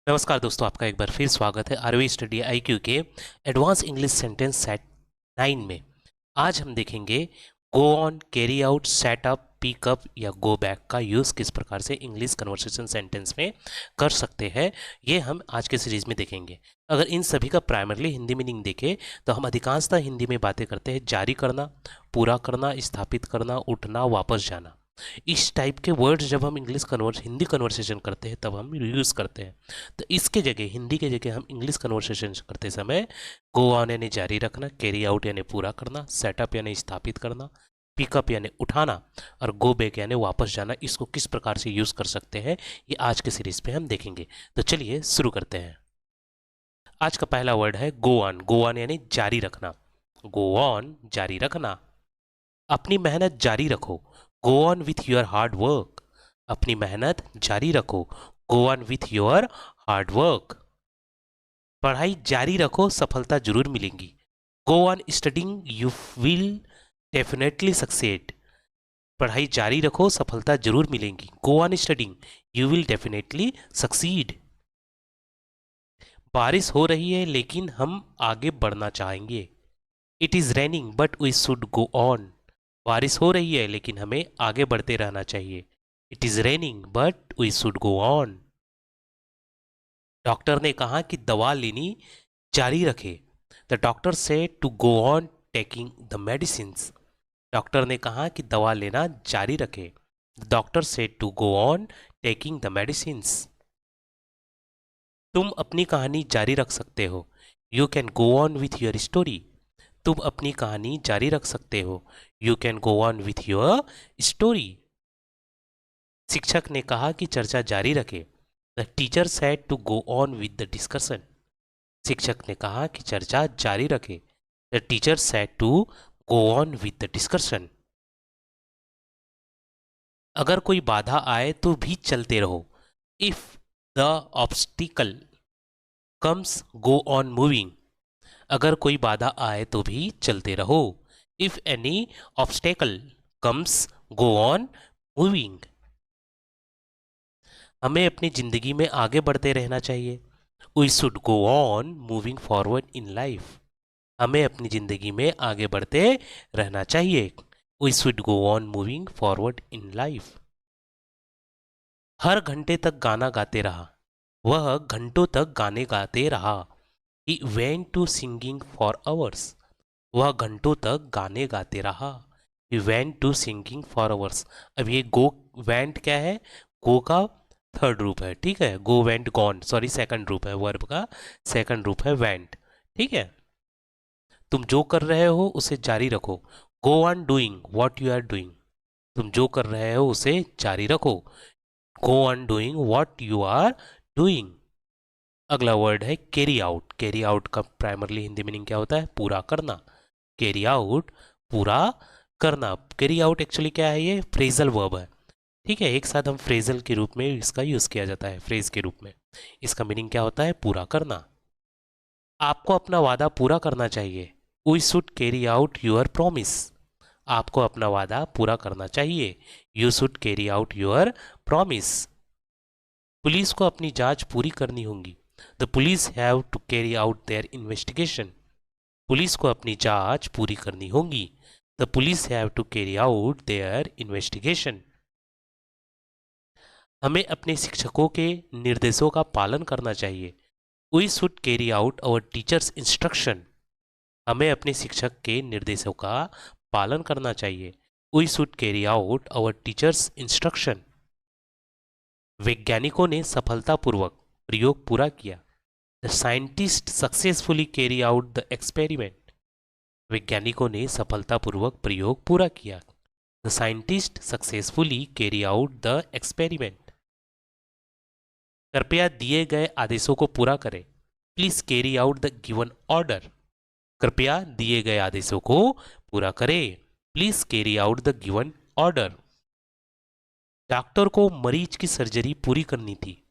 नमस्कार दोस्तों, आपका एक बार फिर स्वागत है आरवी स्टडी आईक्यू के एडवांस इंग्लिश सेंटेंस सेट 9 में। आज हम देखेंगे go on, carry out, set up, pick up या गो बैक का यूज़ किस प्रकार से इंग्लिश कन्वर्सेशन सेंटेंस में कर सकते हैं। ये हम आज के सीरीज में देखेंगे। अगर इन सभी का प्राइमरली हिंदी मीनिंग देखें तो हम अधिकांशतः हिंदी में बातें करते हैं जारी करना, पूरा करना, स्थापित करना, उठना, वापस जाना। इस टाइप के वर्ड्स जब हम हिंदी कन्वर्सेशन करते हैं तब हम यूज़ करते हैं। तो इसके जगह, हिंदी के जगह हम इंग्लिश कन्वर्सेशन करते समय गो ऑन यानी जारी रखना, कैरी आउट यानी पूरा करना, सेटअप यानी स्थापित करना, पिकअप यानी उठाना और गो बैक यानी वापस जाना, इसको किस प्रकार से यूज़ कर सकते हैं ये आज के सीरीज पे हम देखेंगे। तो चलिए शुरू करते हैं। आज का पहला वर्ड है गो ऑन। गो ऑन यानी जारी रखना। गो ऑन जारी रखना। अपनी मेहनत जारी रखो। Go on with your hard work. अपनी मेहनत जारी रखो। Go on with your hard work. पढ़ाई जारी रखो, सफलता जरूर मिलेगी। Go on studying, you will definitely succeed. पढ़ाई जारी रखो, सफलता जरूर मिलेगी। Go on studying, you will definitely succeed. बारिश हो रही है लेकिन हम आगे बढ़ना चाहेंगे। It is raining but we should go on. बारिश हो रही है लेकिन हमें आगे बढ़ते रहना चाहिए। It is raining but we should go on. Doctor ने कहा कि दवा लेनी जारी रखे। The doctor said to go on taking the medicines. Doctor ने कहा कि दवा लेना जारी रखे। The doctor said to go on taking the medicines. तुम अपनी कहानी जारी रख सकते हो। You can go on with your story. तुम अपनी कहानी जारी रख सकते हो। You can go on with your story. शिक्षक ने कहा कि चर्चा जारी रखे। The teacher said to go on with the discussion. शिक्षक ने कहा कि चर्चा जारी रखे। The teacher said to go on with the discussion. अगर कोई बाधा आए तो भी चलते रहो। If the obstacle comes go on moving. अगर कोई बाधा आए तो भी चलते रहो। If any obstacle comes go on moving. हमें अपनी जिंदगी में आगे बढ़ते रहना चाहिए। We should go on moving forward in life. हमें अपनी जिंदगी में आगे बढ़ते रहना चाहिए। We should go on moving forward in life. हर घंटे तक गाना गाते रहा। वह घंटों तक गाने गाते रहा। He went to singing for hours. वह घंटों तक गाने गाते रहा। He went to singing for hours. अब ये गो वेंट क्या है? गो का थर्ड रूप है, ठीक है। Go went gone, sorry, second रूप है, वर्ब का सेकंड रूप है वेंट, ठीक है। तुम जो कर रहे हो उसे जारी रखो। Go on doing what you are doing. तुम जो कर रहे हो उसे जारी रखो। Go on doing what you are doing. अगला वर्ड है कैरी आउट। कैरी आउट का प्राइमरली हिंदी मीनिंग क्या होता है? पूरा करना। कैरी आउट, पूरा करना। कैरी आउट एक्चुअली क्या है? ये फ्रेजल वर्ब है, ठीक है। एक साथ हम फ्रेजल के रूप में इसका यूज़ किया जाता है, फ्रेज के रूप में। इसका मीनिंग क्या होता है? पूरा करना। आपको अपना वादा पूरा करना चाहिए। We should carry out your promise. आपको अपना वादा पूरा करना चाहिए। You should carry out your promise. Police को अपनी जांच पूरी करनी होगी। The police have to carry out their investigation. पुलिस को अपनी जांच पूरी करनी होगी। The police have to carry out their investigation. हमें अपने शिक्षकों के निर्देशों का पालन करना चाहिए। We should carry out our teachers instruction. हमें अपने शिक्षक के निर्देशों का पालन करना चाहिए। We should carry out our teachers instruction. वैज्ञानिकों ने सफलतापूर्वक प्रयोग पूरा किया। The scientist successfully carry out the experiment. वैज्ञानिकों ने सफलतापूर्वक प्रयोग पूरा किया। The scientist successfully carry out the experiment. कृपया दिए गए आदेशों को पूरा करें। Please carry out the given order. कृपया दिए गए आदेशों को पूरा करें। Please carry out the given order. Doctor को मरीज की सर्जरी पूरी करनी थी।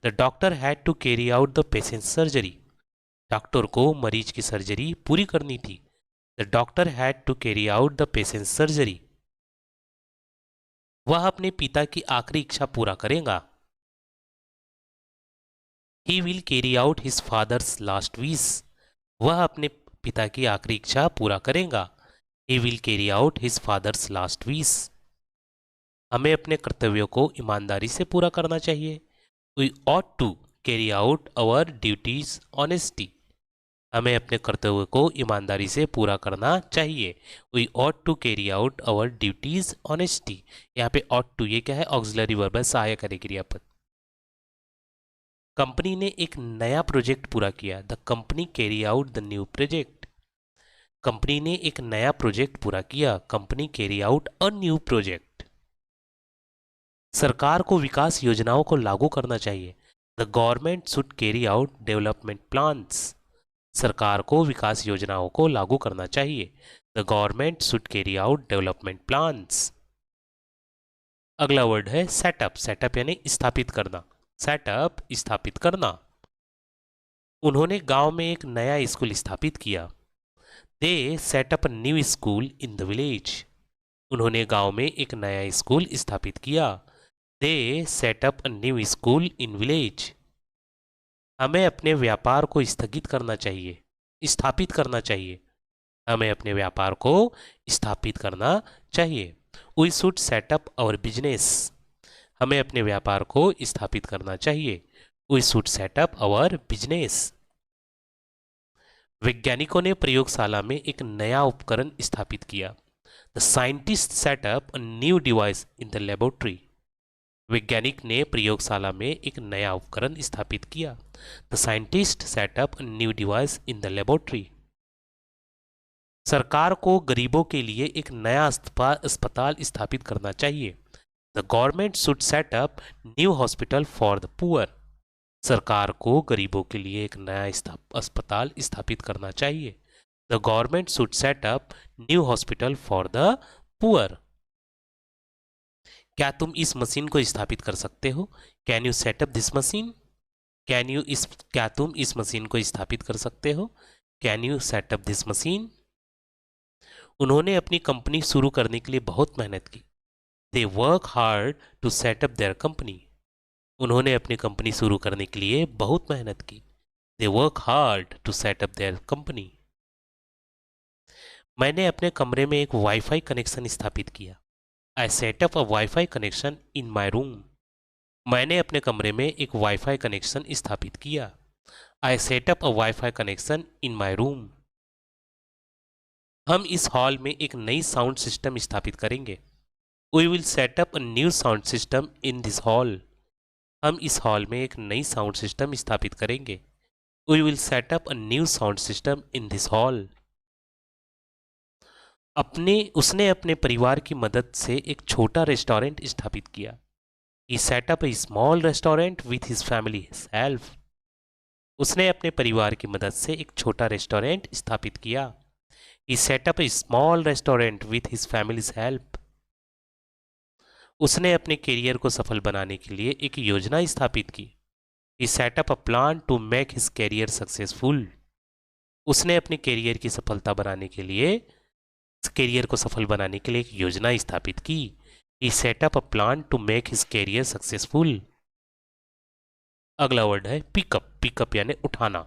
The doctor had to carry out the patient surgery. Doctor को मरीज की सर्जरी पूरी करनी थी। The doctor had to carry out the patient surgery. वह अपने पिता की आखिरी इच्छा पूरा करेगा। He will carry out his father's last wish, वह अपने पिता की आखिरी इच्छा पूरा करेगा। He will carry out his father's last wish, हमें अपने कर्तव्यों को ईमानदारी से पूरा करना चाहिए। We ought to carry out our duties honesty, हमें अपने कर्तव्य को ईमानदारी से पूरा करना चाहिए। We ought to carry out our duties honesty, यहाँ पे ऑट टू ये क्या है, ऑक्सिलरी वर्ब है, सहायक है क्रियापद। कंपनी ने एक नया प्रोजेक्ट पूरा किया। The company carry out the new project, company ने एक नया प्रोजेक्ट पूरा किया। Company carry out a new project. सरकार को विकास योजनाओं को लागू करना चाहिए। The government should carry out development plans, सरकार को विकास योजनाओं को लागू करना चाहिए। The government should carry out development plans. अगला वर्ड है सेटअप। सेटअप यानी स्थापित करना। सेटअप स्थापित करना। उन्होंने गांव में एक नया स्कूल स्थापित किया। दे setup new school in the village, उन्होंने गांव में एक नया स्कूल स्थापित किया। दे setup new school in village, हमें अपने व्यापार को स्थगित करना चाहिए, स्थापित करना चाहिए। हमें अपने व्यापार को स्थापित करना चाहिए। We should set up our business, हमें अपने व्यापार को स्थापित करना चाहिए। We should set up our business. वैज्ञानिकों ने प्रयोगशाला में एक नया उपकरण स्थापित किया। The scientist set up a new device in the laboratory, वैज्ञानिक ने प्रयोगशाला में एक नया उपकरण स्थापित किया। The scientist set up a new device in the laboratory. सरकार को गरीबों के लिए एक नया अस्पताल स्थापित करना चाहिए। The government should set up new hospital for the poor, सरकार को गरीबों के लिए एक नया अस्पताल स्थापित करना चाहिए। The government should set up new hospital for the poor. क्या तुम इस मशीन को स्थापित कर सकते हो? Can you setup this machine? क्या तुम इस मशीन को स्थापित कर सकते हो? Can you setup this machine? उन्होंने अपनी कंपनी शुरू करने के लिए बहुत मेहनत की। They work hard to set up their company, उन्होंने अपनी कंपनी शुरू करने के लिए बहुत मेहनत की। They work hard to set up their company. मैंने अपने कमरे में एक वाईफाई कनेक्शन स्थापित किया। I set up a wifi connection in my room, मैंने अपने कमरे में एक वाईफाई कनेक्शन स्थापित किया। I set up a wifi connection in my room. हम इस हॉल में एक नई साउंड सिस्टम स्थापित करेंगे। We will set up a new sound system in this hall, हम इस हॉल में एक नई साउंड सिस्टम स्थापित करेंगे। We will set up a new sound system in this hall. उसने अपने परिवार की मदद से एक छोटा रेस्टोरेंट स्थापित किया। He set up a small restaurant with his family's help. उसने अपने परिवार की मदद से एक छोटा रेस्टोरेंट स्थापित किया। He set up a small restaurant with his family's help. उसने अपने करियर को सफल बनाने के लिए एक योजना स्थापित की। He set up a plan to make his career successful. उसने अपने करियर की सफलता बनाने के लिए करियर को सफल बनाने के लिए एक योजना स्थापित की। He set up a plan to make his career successful. अगला वर्ड है पिकअप। पिकअप यानी उठाना।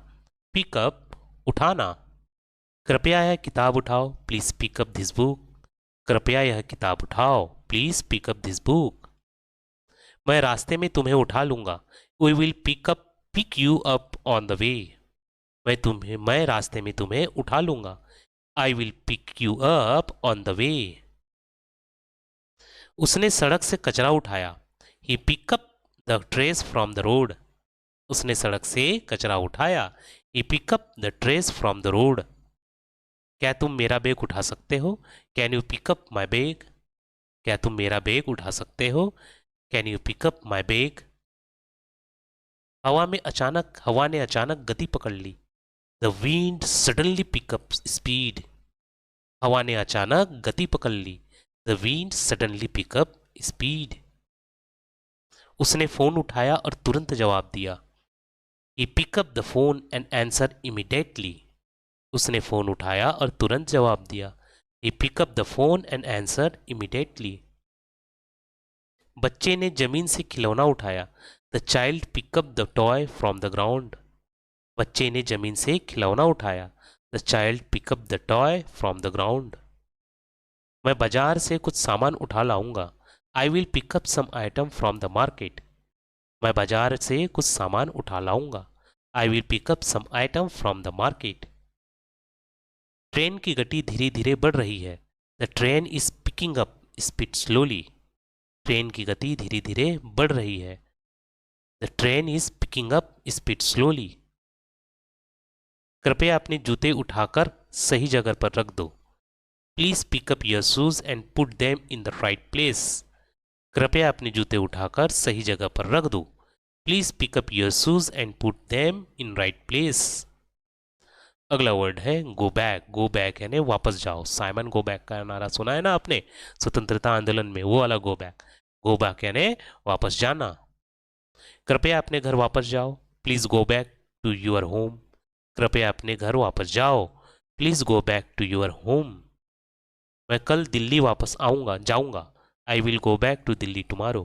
पिकअप उठाना। कृपया यह किताब उठाओ, प्लीज पिकअप दिस बुक, कृपया यह किताब उठाओ, प्लीज पिकअप दिस बुक। मैं रास्ते में तुम्हें उठा लूंगा। We will pick you up on the way, मैं रास्ते में तुम्हें उठा लूंगा। I will pick you up on the way. उसने सड़क से कचरा उठाया। He pick up the trash from the road, उसने सड़क से कचरा उठाया। He pick up the trash from the road. क्या तुम मेरा बैग उठा सकते हो? Can you pick up my bag, क्या तुम मेरा बैग उठा सकते हो? Can you pick up my bag. हवा ने अचानक गति पकड़ ली। The wind suddenly pick up speed, हवा ने अचानक गति पकड़ ली। The wind suddenly pick up speed. उसने फोन उठाया और तुरंत जवाब दिया। He picked up the phone and answered immediately. उसने फोन उठाया और तुरंत जवाब दिया। He picked up the phone and answered immediately. बच्चे ने जमीन से खिलौना उठाया। The child pick up the toy from the ground. बच्चे ने जमीन से खिलौना उठाया। The child pick up the toy from the ground. मैं बाजार से कुछ सामान उठा लाऊंगा। I will pick up some item from the market. मैं बाजार से कुछ सामान उठा लाऊंगा। I will pick up some item from the market. Train की गति धीरे धीरे बढ़ रही है। The train is picking up speed slowly. Train की गति धीरे धीरे बढ़ रही है। The train is picking up speed slowly. कृपया अपने जूते उठाकर सही जगह पर रख दो। Please pickup your shoes and put them in the right place. कृपया अपने जूते उठाकर सही जगह पर रख दो। Please pickup your shoes and put them in right place. अगला वर्ड है गो बैक। गो बैक यानी वापस जाओ। साइमन गो बैक का नारा सुना है ना आपने स्वतंत्रता आंदोलन में, वो वाला गो बैक। गो बैक यानी वापस जाना। कृपया अपने घर वापस जाओ। Please go back to your home. कृपया अपने घर वापस जाओ। Please go back to your home. मैं कल दिल्ली वापस जाऊंगा। I will go back to Delhi tomorrow.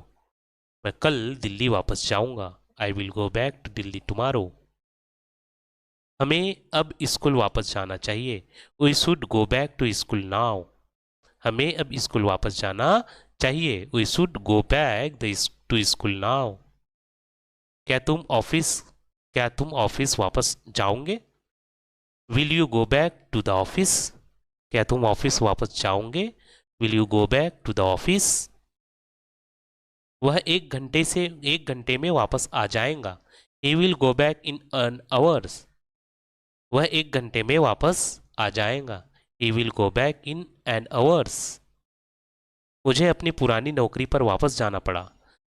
मैं कल दिल्ली वापस जाऊंगा। I will go back to Delhi tomorrow. हमें अब स्कूल वापस जाना चाहिए। We should go back to school now. हमें अब स्कूल वापस जाना चाहिए। We should go back to school now. क्या तुम ऑफिस वापस जाओगे? Will you go back to the office? क्या तुम ऑफिस वापस जाओगे? Will you go back to the office? वह एक घंटे में वापस आ जाएगा। He will go back in an hours. वह एक घंटे में वापस आ जाएगा। He will go back in an hours. मुझे अपनी पुरानी नौकरी पर वापस जाना पड़ा।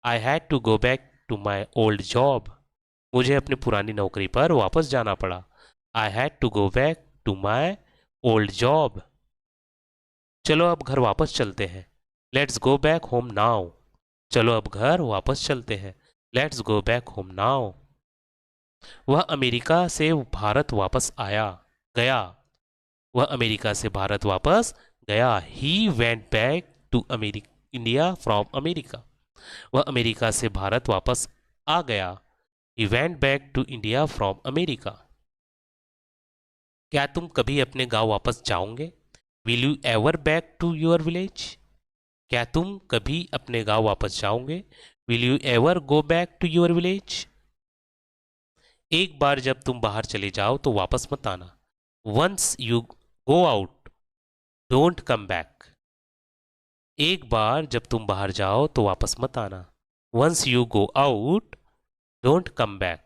I had to go back to my old job. मुझे अपनी पुरानी नौकरी पर वापस जाना पड़ा। I had to go back to my old job. चलो अब घर वापस चलते हैं। Let's go back home now. चलो अब घर वापस चलते हैं। Let's go back home now. वह अमेरिका से भारत वापस गया। वह अमेरिका से भारत वापस गया। He went back to India from America. वह अमेरिका से भारत वापस आ गया। He went back to India from America. क्या तुम कभी अपने गांव वापस जाओगे? Will you ever back to your village? क्या तुम कभी अपने गांव वापस जाओगे? Will you ever go back to your village? एक बार जब तुम बाहर चले जाओ तो वापस मत आना। Once you go out don't come back. एक बार जब तुम बाहर जाओ तो वापस मत आना। Once you go out don't come back.